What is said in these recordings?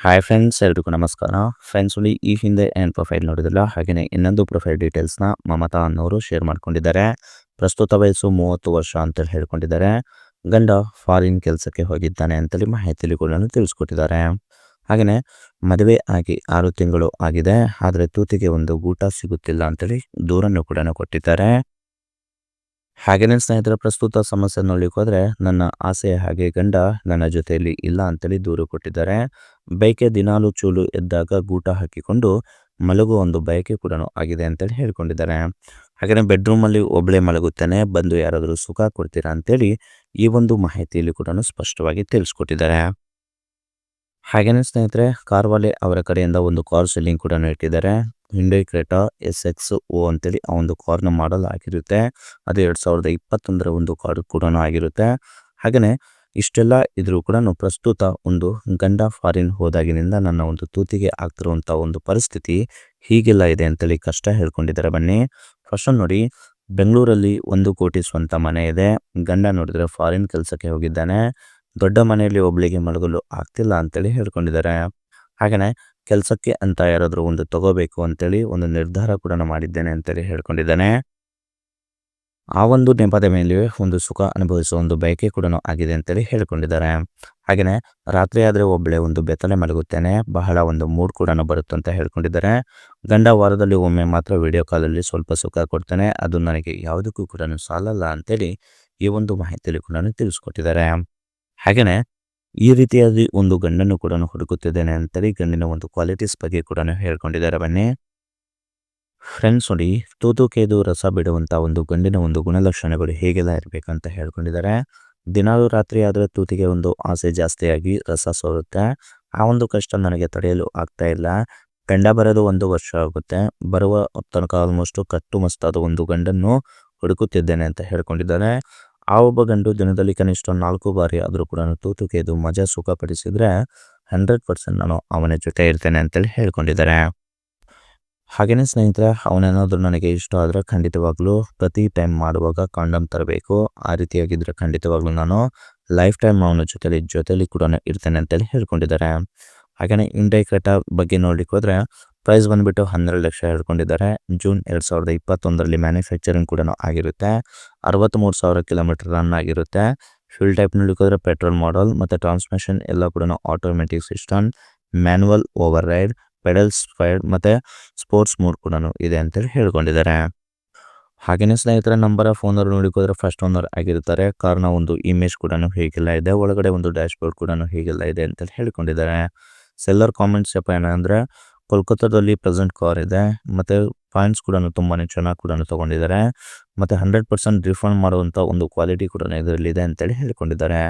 Hi friends, ಎಲ್ರಿಗೂ ನಮಸ್ಕಾರ. Friends, ಈ ಹಿಂದೆ ಏನು ಪ್ರೊಫೈಲ್ ನೋಡಿದಿಲ್ಲ, ಹಾಗೆಯೇ ಇನ್ನೊಂದು ಪ್ರೊಫೈಲ್ ಡೀಟೇಲ್ಸ್ನ ಮಮತಾ ಅನ್ನೋರು ಶೇರ್ ಮಾಡ್ಕೊಂಡಿದ್ದಾರೆ. ಪ್ರಸ್ತುತ ವಯಸ್ಸು 30 ವರ್ಷ ಅಂತೇಳಿ ಹೇಳ್ಕೊಂಡಿದ್ದಾರೆ. ಗಂಡ ಫಾರಿನ್ ಕೆಲಸಕ್ಕೆ ಹೋಗಿದ್ದಾನೆ ಅಂತೇಳಿ ಮಾಹಿತಿಯಲ್ಲಿ ಕೂಡ ತಿಳಿಸ್ಕೊಟ್ಟಿದ್ದಾರೆ. ಹಾಗೆಯೇ ಮದುವೆ ಆಗಿ 6 ತಿಂಗಳು ಆಗಿದೆ, ಆದರೆ ತೂತಿಗೆ ಒಂದು ಗೂಟ ಸಿಗುತ್ತಿಲ್ಲ ಅಂತೇಳಿ ದೂರನ್ನು ಕೂಡ ಕೊಟ್ಟಿದ್ದಾರೆ. ಹಾಗೆಯೇ ಸ್ನೇಹಿತರ ಪ್ರಸ್ತುತ ಸಮಸ್ಯೆ ನೋಡ್ಲಿಕ್ಕೆ ಹೋದರೆ, ನನ್ನ ಆಸೆಯ ಹಾಗೆ ಗಂಡ ನನ್ನ ಜೊತೆಯಲ್ಲಿ ಇಲ್ಲ ಅಂತೇಳಿ ದೂರು ಕೊಟ್ಟಿದ್ದಾರೆ. ಬೈಕೆ ದಿನಾಲು ಚೂಲು ಎದ್ದಾಗ ಗೂಟ ಹಾಕಿಕೊಂಡು ಮಲಗುವ ಒಂದು ಬಯಕೆ ಕೂಡ ಆಗಿದೆ ಅಂತೇಳಿ ಹೇಳ್ಕೊಂಡಿದ್ದಾರೆ. ಹಾಗೆಯೇ ಬೆಡ್ರೂಮಲ್ಲಿ ಒಬ್ಬಳೇ ಮಲಗುತ್ತೇನೆ, ಬಂದು ಯಾರಾದರೂ ಸುಖ ಕೊಡ್ತೀರಾ ಅಂತೇಳಿ ಈ ಒಂದು ಮಾಹಿತಿಯಲ್ಲಿ ಕೂಡ ಸ್ಪಷ್ಟವಾಗಿ ತಿಳಿಸ್ಕೊಟ್ಟಿದ್ದಾರೆ. ಹಾಗೆಯೇ ಸ್ನೇಹಿತರೆ, ಕಾರ್ವಾಲೆ ಅವರ ಕಡೆಯಿಂದ ಒಂದು ಕಾರ್ ಸೆಲ್ಲಿಂಗ್ ಕೂಡ ಇಟ್ಟಿದ್ದಾರೆ. ಹಿಂಡೈ ಕ್ರೆಟಾ SX-O ಅಂತೇಳಿ ಆ ಒಂದು ಕಾರ್ನ ಮಾಡಲ್ ಆಗಿರುತ್ತೆ. ಅದು 2021ರ ಒಂದು ಕಾರ್ ಕೂಡ ಆಗಿರುತ್ತೆ. ಹಾಗೆಯೇ ಇಷ್ಟೆಲ್ಲ ಇದ್ರೂ ಕೂಡ ಪ್ರಸ್ತುತ ಒಂದು ಗಂಡ ಫಾರಿನ್ ಹೋದಾಗಿನಿಂದ ನನ್ನ ಒಂದು ತೂತಿಗೆ ಆಗ್ತಿರುವಂಥ ಒಂದು ಪರಿಸ್ಥಿತಿ ಹೀಗೆಲ್ಲ ಇದೆ ಅಂತೇಳಿ ಕಷ್ಟ ಹೇಳ್ಕೊಂಡಿದ್ದಾರೆ. ಬನ್ನಿ ಫಸ್ಟ್ ನೋಡಿ, ಬೆಂಗಳೂರಲ್ಲಿ 1 ಕೋಟಿ ಸ್ವಂತ ಮನೆ ಇದೆ. ಗಂಡ ನೋಡಿದ್ರೆ ಫಾರಿನ್ ಕೆಲಸಕ್ಕೆ ಹೋಗಿದ್ದಾನೆ. ದೊಡ್ಡ ಮನೆಯಲ್ಲಿ ಒಬ್ಳಿಗೆ ಮಲಗಲು ಆಗ್ತಿಲ್ಲ ಅಂತೇಳಿ ಹೇಳ್ಕೊಂಡಿದ್ದಾರೆ. ಹಾಗೆಯೇ ಕೆಲಸಕ್ಕೆ ಅಂತ ಯಾರಾದರೂ ಒಂದು ತಗೋಬೇಕು ಅಂತೇಳಿ ಒಂದು ನಿರ್ಧಾರ ಕೂಡ ಮಾಡಿದ್ದೇನೆ ಅಂತೇಳಿ ಹೇಳ್ಕೊಂಡಿದ್ದಾನೆ. ಆ ಒಂದು ನೆಪದ ಮೇಲೆ ಒಂದು ಸುಖ ಅನುಭವಿಸುವ ಒಂದು ಬಯಕೆ ಕೂಡ ಆಗಿದೆ ಅಂತೇಳಿ ಹೇಳ್ಕೊಂಡಿದ್ದಾರೆ. ಹಾಗೆಯೇ ರಾತ್ರಿ ಆದರೆ ಒಬ್ಬಳೆ ಒಂದು ಬೆತ್ತಲೆ ಮಲಗುತ್ತೇನೆ, ಬಹಳ ಒಂದು ಮೂಡ್ ಕೂಡ ಬರುತ್ತೆ ಅಂತ ಹೇಳ್ಕೊಂಡಿದ್ದಾರೆ. ಗಂಡ ವಾರದಲ್ಲಿ ಒಮ್ಮೆ ಮಾತ್ರ ವಿಡಿಯೋ ಕಾಲಲ್ಲಿ ಸ್ವಲ್ಪ ಸುಖ ಕೊಡ್ತಾನೆ, ಅದು ನನಗೆ ಯಾವುದಕ್ಕೂ ಕೂಡ ಸಾಲಲ್ಲ ಅಂತೇಳಿ ಈ ಒಂದು ಮಾಹಿತಿಯಲ್ಲಿ ಕೂಡ ತಿಳಿಸ್ಕೊಟ್ಟಿದ್ದಾರೆ. ಹಾಗೆಯೇ ಈ ರೀತಿಯಾಗಿ ಒಂದು ಗಂಡನ್ನು ಕೂಡ ಹುಡುಕುತ್ತಿದ್ದೇನೆ ಅಂತೇಳಿ ಗಂಡಿನ ಒಂದು ಕ್ವಾಲಿಟೀಸ್ ಬಗ್ಗೆ ಕೂಡ ಹೇಳ್ಕೊಂಡಿದ್ದಾರೆ. ಬನ್ನಿ ಫ್ರೆಂಡ್ಸ್ ನೋಡಿ, ತೂತುಕೇದು ರಸ ಬಿಡುವಂಥ ಒಂದು ಗಂಡಿನ ಒಂದು ಗುಣಲಕ್ಷಣಗಳು ಹೇಗೆಲ್ಲ ಇರಬೇಕಂತ ಹೇಳ್ಕೊಂಡಿದ್ದಾರೆ. ದಿನಾಲು ರಾತ್ರಿ ಆದರೆ ತೂತಿಗೆ ಒಂದು ಆಸೆ ಜಾಸ್ತಿಯಾಗಿ ರಸ ಸೋರುತ್ತೆ. ಆ ಒಂದು ಕಷ್ಟ ನನಗೆ ತಡೆಯಲು ಆಗ್ತಾ ಇಲ್ಲ. ಗಂಡ ಬರೋದು 1 ವರ್ಷ ಆಗುತ್ತೆ. ಬರುವ ತನಕ ಆಲ್ಮೋಸ್ಟ್ ಕಟ್ಟುಮಸ್ತಾದ ಒಂದು ಗಂಡನ್ನು ಹುಡುಕುತ್ತಿದ್ದೇನೆ ಅಂತ ಹೇಳ್ಕೊಂಡಿದ್ದಾರೆ. ಆ ಒಬ್ಬ ಗಂಡು ದಿನದಲ್ಲಿ ಕನಿಷ್ಠ 4 ಬಾರಿ ಆದರೂ ಕೂಡ ತೂತುಕೇದು ಮಜಾ ಸುಖಪಡಿಸಿದ್ರೆ 100% ನಾನು ಅವನ ಜೊತೆ ಇರ್ತೇನೆ ಅಂತೇಳಿ ಹೇಳ್ಕೊಂಡಿದ್ದಾರೆ. ಹಾಗೆಯೇ ಸ್ನೇಹಿತರೆ, ಅವನೇನಾದರೂ ನನಗೆ ಇಷ್ಟ ಆದರೆ ಖಂಡಿತವಾಗ್ಲೂ ಪ್ರತಿ ಟೈಮ್ ಮಾಡುವಾಗ ಕಾಂಡಮ್ ತರಬೇಕು. ಆ ರೀತಿಯಾಗಿದ್ದರೆ ಖಂಡಿತವಾಗ್ಲೂ ನಾನು ಲೈಫ್ ಟೈಮ್ ಅವನ ಜೊತೆಲಿ ಕೂಡ ಇರ್ತೇನೆ ಅಂತೇಳಿ ಹೇಳ್ಕೊಂಡಿದ್ದಾರೆ. ಹಾಗೆಯೇ ಹಿಂಡೈ ಕ್ರೆಟಾ ಬಗ್ಗೆ ನೋಡ್ಲಿಕ್ಕೆ ಹೋದರೆ ಪ್ರೈಸ್ ಬಂದುಬಿಟ್ಟು 12 ಲಕ್ಷ ಹೇಳ್ಕೊಂಡಿದ್ದಾರೆ. ಜೂನ್ 2021ರಲ್ಲಿ ಮ್ಯಾನುಫ್ಯಾಕ್ಚರಿಂಗ್ ಕೂಡ ಆಗಿರುತ್ತೆ. 63,000 ಕಿಲೋಮೀಟರ್ ರನ್ ಆಗಿರುತ್ತೆ. ಫ್ಯೂಲ್ ಟೈಪ್ ನೋಡ್ಲಿಕ್ಕೆ ಹೋದರೆ ಪೆಟ್ರೋಲ್ ಮಾಡಲ್ ಮತ್ತು ಟ್ರಾನ್ಸ್ಮಿಷನ್ ಎಲ್ಲ ಕೂಡ automatic system, manual override, pedals ಫೈಡ್ ಮತ್ತು ಸ್ಪೋರ್ಟ್ಸ್ ಮೋಡ್ ಕೂಡ ಇದೆ ಅಂತೇಳಿ ಹೇಳ್ಕೊಂಡಿದ್ದಾರೆ. ಹಾಗೆಯೇ ಸ್ನೇಹಿತರೆ, ನಂಬರ್ ಆಫ್ ಓನರ್ ನೋಡ್ಲಿಕ್ಕೆ ಹೋದರೆ ಫಸ್ಟ್ ಓನರ್ ಆಗಿರ್ತಾರೆ. ಕಾರ್ನ ಒಂದು ಇಮೇಜ್ ಕೂಡ ಹೀಗೆಲ್ಲ ಇದೆ, ಒಳಗಡೆ ಒಂದು ಡ್ಯಾಶ್ ಬೋರ್ಡ್ ಕೂಡ ಹೀಗೆಲ್ಲ ಇದೆ ಅಂತೇಳಿ ಹೇಳ್ಕೊಂಡಿದ್ದಾರೆ. ಸೆಲ್ಲರ್ ಕಾಮೆಂಟ್ಸ್ ಏನಂದರೆ ಕೋಲ್ಕತ್ತಾದಲ್ಲಿ ಪ್ರೆಸೆಂಟ್ ಕಾರ್ ಇದೆ ಮತ್ತು ಪಾಯಿಂಟ್ಸ್ ಕೂಡ ತುಂಬಾ ಚೆನ್ನಾಗಿ ಕೂಡ ತೊಗೊಂಡಿದ್ದಾರೆ ಮತ್ತು 100% ರಿಫಂಡ್ ಮಾಡುವಂಥ ಒಂದು ಕ್ವಾಲಿಟಿ ಕೂಡ ಇದರಲ್ಲಿದೆ ಅಂತೇಳಿ ಹೇಳ್ಕೊಂಡಿದ್ದಾರೆ.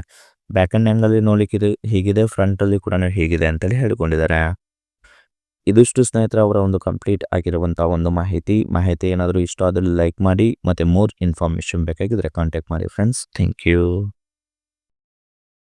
ಬ್ಯಾಕ್ ಆ್ಯಂಡ್ ಆ್ಯಂಗಲ್ಲಿ ನೋಡ್ಲಿಕ್ಕೆ ಹೀಗಿದೆ, ಫ್ರಂಟಲ್ಲಿ ಕೂಡ ಹೀಗಿದೆ ಅಂತೇಳಿ ಹೇಳ್ಕೊಂಡಿದ್ದಾರೆ. ಇದಿಷ್ಟು ಸ್ನೇಹಿತರೆ ಅವರ ಒಂದು ಕಂಪ್ಲೀಟ್ ಆಗಿರುವಂಥ ಒಂದು ಮಾಹಿತಿ ಏನಾದರೂ ಇಷ್ಟ ಆದರೆ ಲೈಕ್ ಮಾಡಿ, ಮತ್ತು ಮೋರ್ ಇನ್ಫಾರ್ಮೇಷನ್ ಬೇಕಾಗಿದ್ದರೆ ಕಾಂಟ್ಯಾಕ್ಟ್ ಮಾಡಿ ಫ್ರೆಂಡ್ಸ್. Thank you.